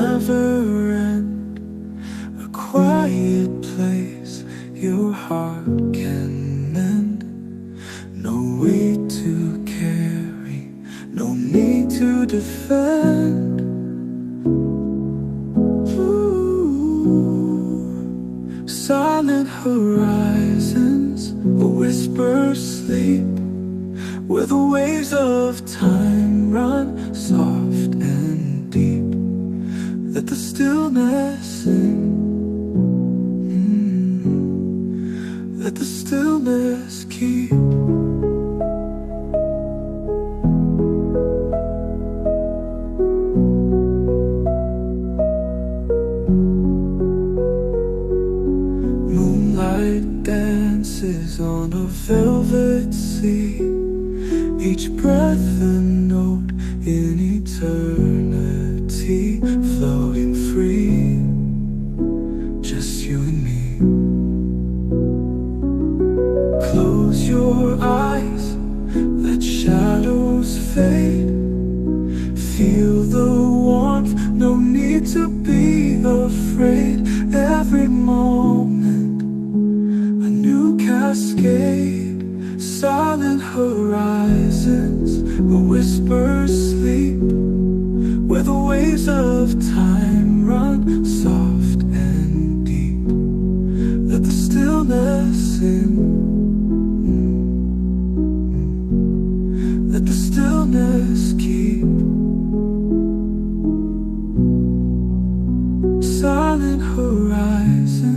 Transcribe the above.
never end, a quiet place your heart can mend. No weight to carry, no need to defend. Ooh. Silent horizons, a whisper sleep, where the waves of time run soft and deep. Let the stillness in, let the stillness keep. Moonlight dances on a velvet sea, each breath a note in eternity, floating free, just you and me. Close your eyes, let shadows fade. Feel the warmth, no need to be afraid. Every moment, a new cascade. Silent horizons, a whisper sleep, where the waves of time run soft and deep. Let the stillness in, let the stillness keep. Silent horizons,